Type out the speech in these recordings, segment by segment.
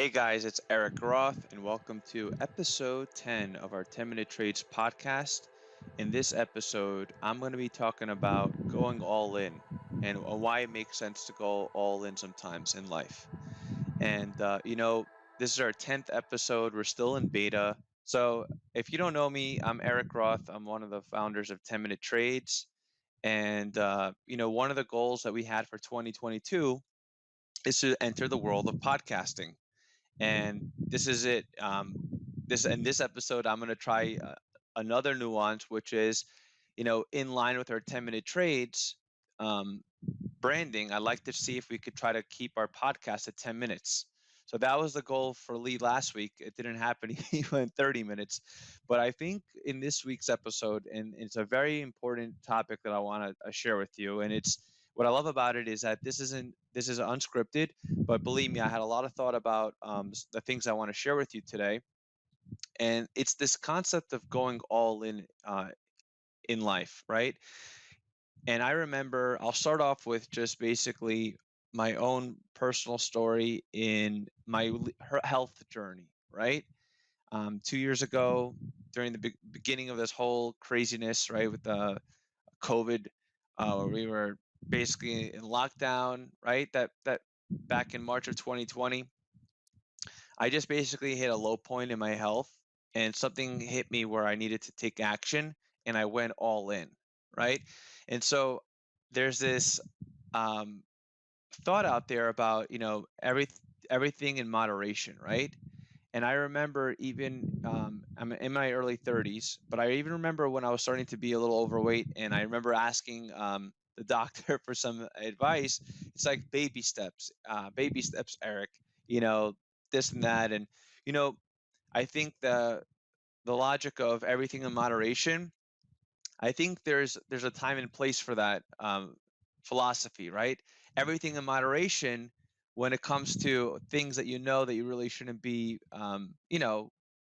Hey guys, it's Eric Roth, and welcome to episode 10 of our 10 Minute Trades podcast. In this episode, I'm going to be talking about going all in and why it makes sense to go all in sometimes in life. And this is our 10th episode. We're still in beta. So, if you don't know me, I'm Eric Roth. I'm one of the founders of 10 Minute Trades. And one of the goals that we had for 2022 is to enter the world of podcasting, and this is it. This in this episode, I'm going to try another nuance, which is, in line with our 10-minute trades um, branding. I'd like to see if we could try to keep our podcast at 10 minutes. So that was the goal for Lee last week. It didn't happen. He went 30 minutes. But I think in this week's episode, and it's a very important topic that I want to share with you, and it's what I love about it is that this is unscripted, but believe me, I had a lot of thought about the things I want to share with you today, and it's this concept of going all in life, right? And I remember I'll start off with just basically my own personal story in my health journey, right? 2 years ago, during the beginning of this whole craziness, right, with the COVID, where we were basically in lockdown, right? That back in March of 2020, I just basically hit a low point in my health, and something hit me where I needed to take action, and I went all in, right? And so there's this um, thought out there about everything in moderation, right? And I remember even I'm in my early 30s, but I even remember when I was starting to be a little overweight, and I remember asking the doctor for some advice. It's like baby steps, Eric. You know, this and that, and you know, I think the logic of everything in moderation. I think there's a time and place for that philosophy, right? Everything in moderation when it comes to things that you know that you really shouldn't be,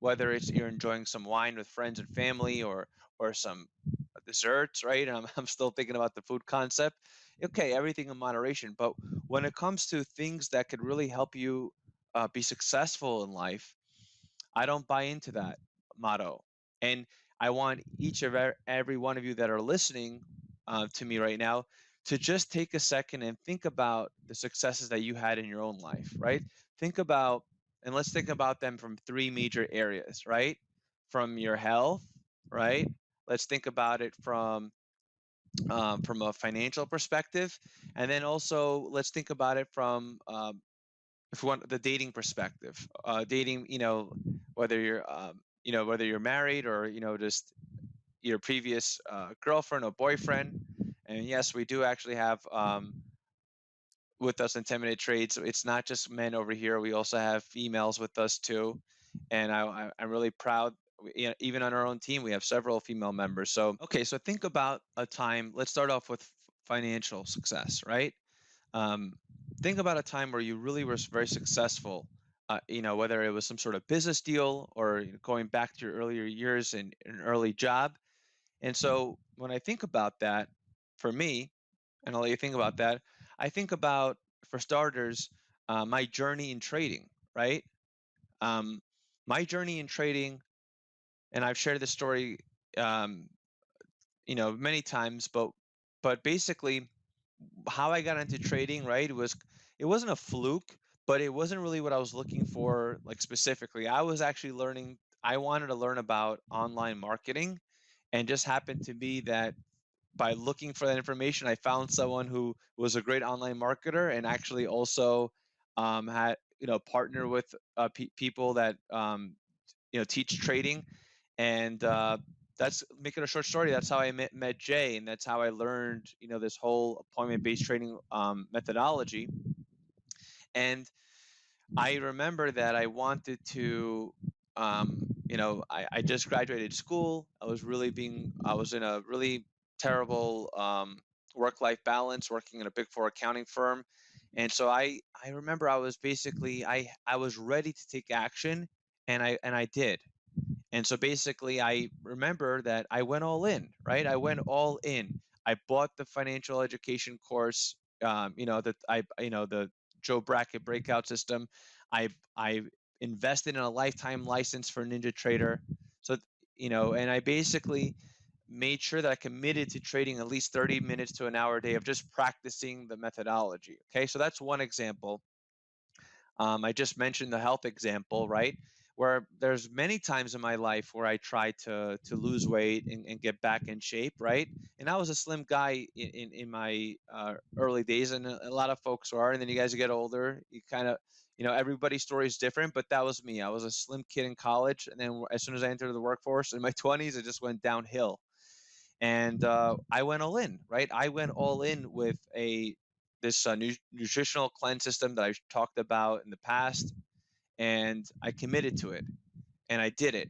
whether it's you're enjoying some wine with friends and family or some desserts, right? And I'm still thinking about the food concept. Okay, everything in moderation. But when it comes to things that could really help you be successful in life, I don't buy into that motto. And I want each of every one of you that are listening to me right now to just take a second and think about the successes that you had in your own life, right? Think about, and let's think about them from three major areas, right? From your health, right? Let's think about it from a financial perspective, and then also let's think about it from if we want the dating perspective, dating, whether you're married or just your previous girlfriend or boyfriend. And yes, we do actually have with us in 10 minute trades. So it's not just men over here. We also have females with us too. And I'm really proud. Even on our own team, we have several female members. So, okay, so think about a time. Let's start off with financial success, right? Um, think about a time where you really were very successful, whether it was some sort of business deal or going back to your earlier years in an early job. And so when I think about that, for me, and I'll let you think about that, I think about, for starters, my journey in trading, right? Um, my journey in trading, and I've shared this story, um, many times, but basically, how I got into trading, right? It wasn't a fluke, but it wasn't really what I was looking for, like specifically. I was actually learning. I wanted to learn about online marketing, and just happened to be that by looking for that information, I found someone who was a great online marketer and actually also had partner with people that teach trading, and that's making a short story. That's how I met Jay, and that's how I learned this whole appointment based trading methodology. And I remember that I wanted to. I just graduated school. I was in a really terrible work-life balance, working in a big four accounting firm. And so I remember I was basically, I was ready to take action, and I did. And so basically, I remember that I went all in, right? I went all in. I bought the financial education course, that the Joe Bracket breakout system. I invested in a lifetime license for NinjaTrader. So, and I basically made sure that I committed to trading at least 30 minutes to an hour a day of just practicing the methodology. Okay, so that's one example. I just mentioned the health example, right? Where there's many times in my life where I tried to lose weight and get back in shape, right? And I was a slim guy in my early days, and a lot of folks are. And then you guys get older, you kind of, everybody's story is different, but that was me. I was a slim kid in college, and then as soon as I entered the workforce in my 20s, it just went downhill. And I went all in, right? I went all in with this nutritional cleanse system that I've talked about in the past, and I committed to it, and I did it,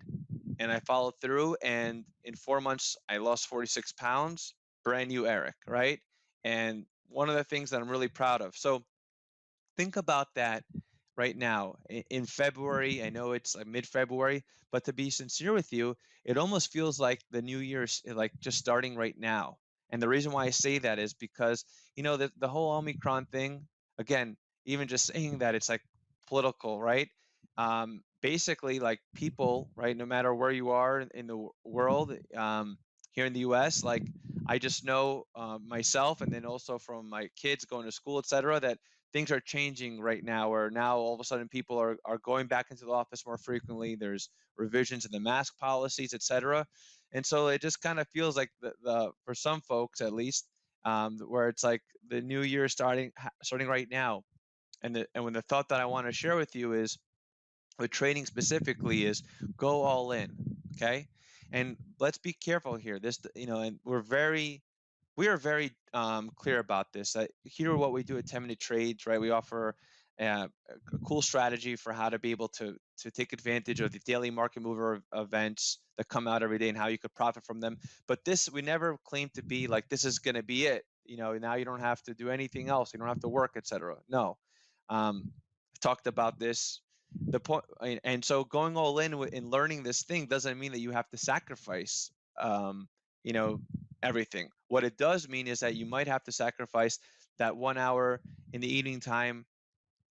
and I followed through, and in 4 months I lost 46 pounds, brand new Eric, right? And one of the things that I'm really proud of. So think about that right now in February. I know it's like mid-February, but to be sincere with you, it almost feels like the new year's like just starting right now. And the reason why I say that is because the whole Omicron thing, again, even just saying that, it's like political, right? Basically, like people, right, no matter where you are in the world, here in the US, like I just know myself, and then also from my kids going to school, etc., that things are changing right now, where now all of a sudden people are going back into the office more frequently. There's revisions in the mask policies, etc. And so it just kind of feels like the for some folks at least, where it's like the new year starting right now. And when the thought that I want to share with you is, with trading specifically, is go all in. Okay. And let's be careful here. And we are very clear about this. Here, what we do at 10-minute trades, right? We offer a cool strategy for how to be able to take advantage of the daily market mover events that come out every day and how you could profit from them. But we never claim to be like, this is going to be it. Now you don't have to do anything else. You don't have to work, etc. No. I talked about this. The point, and so going all in learning this thing doesn't mean that you have to sacrifice, you know, everything. What it does mean is that you might have to sacrifice that 1 hour in the evening time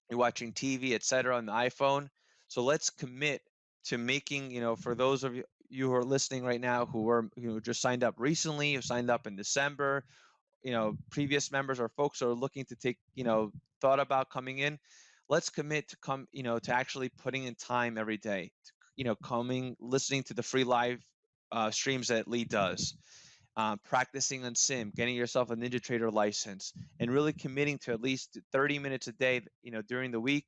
you're watching TV, etc., on the iPhone. So let's commit to making, for those of you who are listening right now who were just signed up recently, who signed up in December, previous members or folks who are looking to take, thought about coming in, let's commit to to actually putting in time every day, coming, listening to the free live streams that Lee does, practicing on sim, getting yourself a NinjaTrader license, and really committing to at least 30 minutes a day, during the week,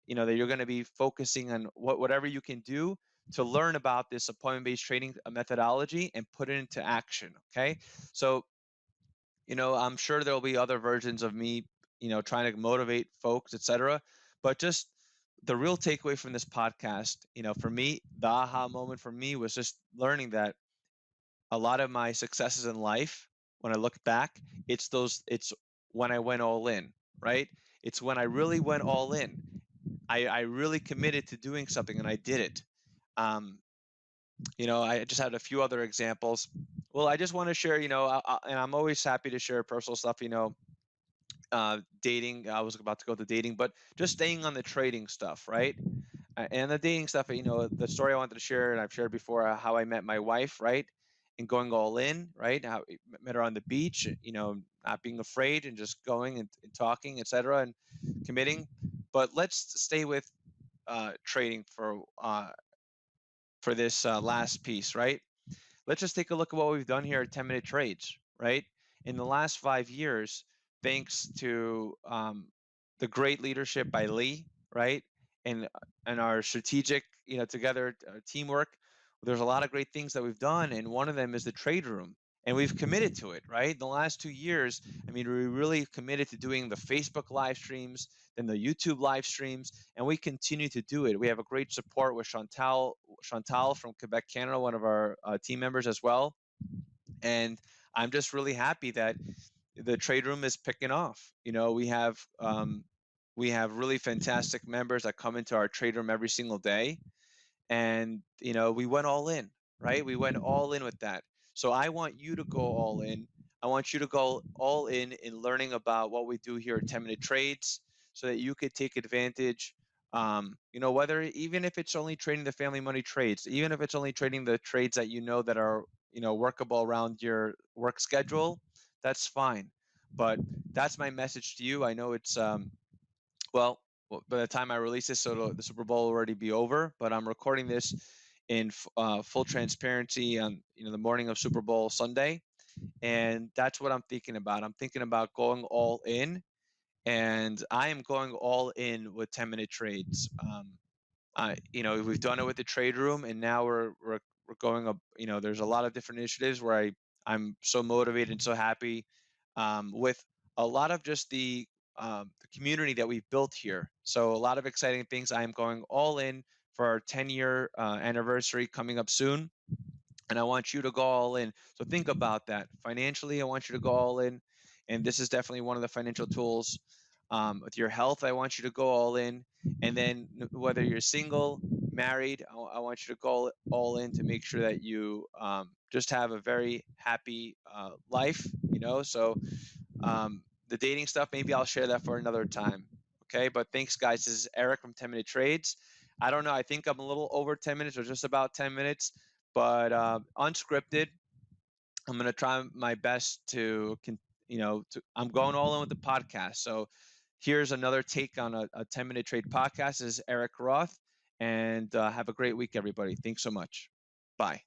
that you're going to be focusing on whatever you can do to learn about this appointment-based trading methodology and put it into action. Okay. So, I'm sure there'll be other versions of me, trying to motivate folks, etc. But just the real takeaway from this podcast, for me, the aha moment for me was just learning that a lot of my successes in life, when I look back, it's when I went all in, right? It's when I really went all in. I really committed to doing something and I did it. Um, I just had a few other examples. Well, I just want to share, and I'm always happy to share personal stuff, dating. I was about to go to dating, but just staying on the trading stuff, right? And the dating stuff, the story I wanted to share, and I've shared before, how I met my wife, right? And going all in, right? How I met her on the beach, not being afraid and just going and talking, etc., and committing. But let's stay with trading for this last piece, right? Let's just take a look at what we've done here at 10-minute trades, right? In the last 5 years, thanks to the great leadership by Lee, right? And our strategic, together teamwork, there's a lot of great things that we've done. And one of them is the trade room. And we've committed to it, right? In the last 2 years, I mean, we really committed to doing the Facebook live streams, then the YouTube live streams, and we continue to do it. We have a great support with Chantal from Quebec, Canada, one of our team members as well. And I'm just really happy that the trade room is picking off. We have really fantastic members that come into our trade room every single day, and we went all in, right? We went all in with that. So I want you to go all in. I want you to go all in learning about what we do here at 10-minute trades. so that you could take advantage. Whether even if it's only trading the family money trades, even if it's only trading the trades that that are workable around your work schedule, that's fine. But that's my message to you. I know it's well, by the time I release this, so the Super Bowl will already be over. But I'm recording this in full transparency on the morning of Super Bowl Sunday, and that's what I'm thinking about. I'm thinking about going all in, and I am going all in with 10-minute trades. We've done it with the trade room, and now we're going up. There's a lot of different initiatives where I'm so motivated and so happy with a lot of just the community that we've built here. So a lot of exciting things. I am going all in for our 10-year anniversary coming up soon, and I want you to go all in. So think about that. Financially, I want you to go all in, and this is definitely one of the financial tools. With your health, I want you to go all in, and then whether you're single, married, I want you to go all in to make sure that you just have a very happy life. So the dating stuff, maybe I'll share that for another time. Okay, but thanks, guys. This is Eric from 10 Minute Trades. I don't know. I think I'm a little over 10 minutes or just about 10 minutes, but unscripted. I'm going to try my best I'm going all in with the podcast. So here's another take on a 10-minute trade podcast. This is Eric Roth, and have a great week, everybody. Thanks so much. Bye.